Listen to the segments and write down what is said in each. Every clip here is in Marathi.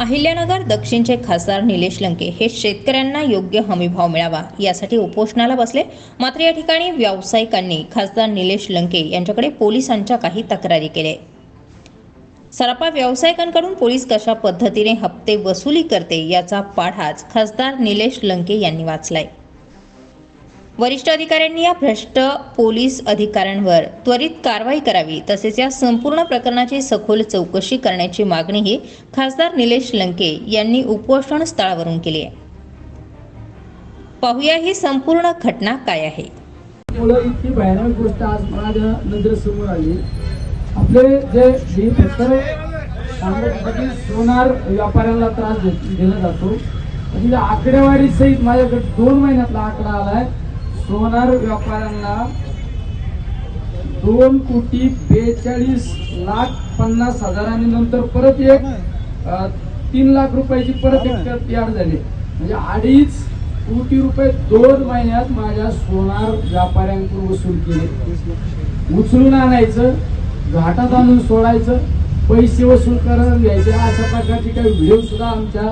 अहिल्यानगर दक्षिणचे खासदार निलेश लंके हे शेतकऱ्यांना योग्य हमीभाव मिळावा यासाठी उपोषणाला बसले। मात्र या ठिकाणी व्यावसायिकांनी खासदार निलेश लंके यांच्याकडे पोलिसांच्या काही तक्रारी केल्या। सराफा व्यावसायिकांकडून पोलीस कशा पद्धतीने हप्ते वसुली करते याचा पाढाच खासदार निलेश लंके यांनी वाचलाय। वरिष्ठ अधिकाऱ्यांनी या भ्रष्ट पोलीस अधिकाऱ्यांवर त्वरित कारवाई करावी, तसेच या संपूर्ण प्रकरणाची सखोल चौकशी करण्याची मागणीही खासदार निलेश लंके यांनी उपोषण स्थळावरून केली आहे। पाहूया ही संपूर्ण घटना काय आहे। इतकी भयानक गोष्ट आज माझ्या नजरेसमोर आली। आपले जे सोनार व्यापाऱ्यांना त्रास दिला जातो, म्हणजे आकडेवारी सहित माझ्याकडे 2 महिन्यातला आकडा आलाय। सोनार व्यापाऱ्यांना 2,42,50,000 आणि नंतर परत एक 3 लाख रुपयाची परत एक तयार झाली, म्हणजे 2.5 कोटी रुपये 2 महिन्यात माझ्या सोनार व्यापाऱ्यांकडून वसूल केले। उचलून आणायचं, घाटात आणून सोडायचं, पैसे वसूल करून घ्यायचे, अशा प्रकारचे काही व्हिडिओ सुद्धा आमच्या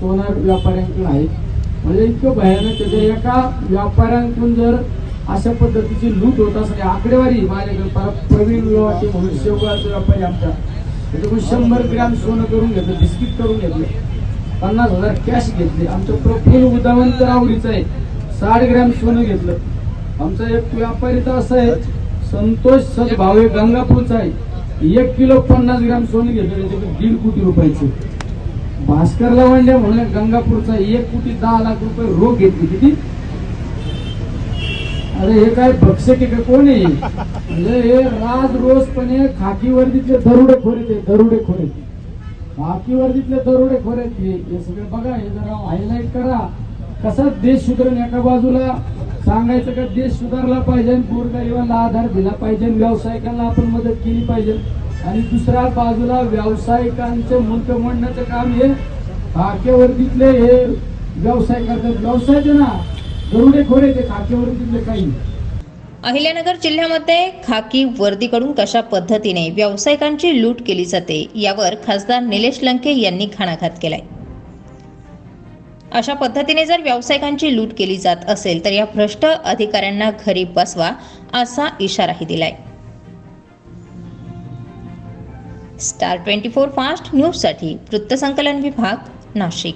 सोनार व्यापाऱ्यांकडून आहेत। म्हणजे इतकं भयानक एका व्यापाऱ्यांकडून जर अशा पद्धतीची लूट होत असेल, आकडेवारी माझ्याकडे प्रवीण लोहाटे म्हणून शेवगावचे व्यापारी आमच्या त्याच्याकडून 100 ग्रॅम सोनं करून घेतलं, बिस्किट करून घेतलं, 50,000 कॅश घेतले। आमचं प्रफुल्ल उदावंत रावरीचं आहे, 60 ग्रॅम सोनं घेतलं। आमचा एक व्यापारी तर असं आहे, संतोष सदभावे गंगापूरचा आहे, 1 किलो 50 ग्रॅम सोनं घेतलं, त्याच्याकडे 1.5 कोटी रुपयाचे। भास्कर लवंडे म्हणून गंगापूरचा 1,10,00,000 रुपये रोख घेतली। किती? अरे हे काय भक्षक आहे का कोण आहे? म्हणजे हे राज रोजपणे खाकी वर्दीतले दरोडेखोर आहेत, दरोडेखोर आहेत, खाकी वर्दीतले दरोडेखोर आहेत। हे सगळे बघा, हे जरा हायलाइट करा। कसा देश सुधारण, एका बाजूला सांगायचं का देश सुधारला पाहिजे, गोरगरिबांना आधार दिला पाहिजे, व्यावसायिकांना आपण मदत केली पाहिजे, आणि दुसऱ्या बाजूला व्यावसायिकांचे मुंड मोडण्याचं काम हे खाकेवर्दीतले हे व्यवसाय करतात। व्यवसाय ना दरोडेखोर आहे, ते खाकेवर्दीतले काही। अहिल्यानगर जिल्ह्यामध्ये खाकी वर्दीकडून कशा पद्धतीने व्यावसायिकांची लूट केली जाते यावर खासदार निलेश लंके यांनी घणाघात केलाय। अशा पद्धतीने जर व्यावसायिकांची लूट केली जात असेल तर या भ्रष्ट अधिकाऱ्यांना घरी बसवा असा इशाराही दिलाय। स्टार 24 फास्ट न्यूज साठी वृत्तसंकलन विभाग, नाशिक।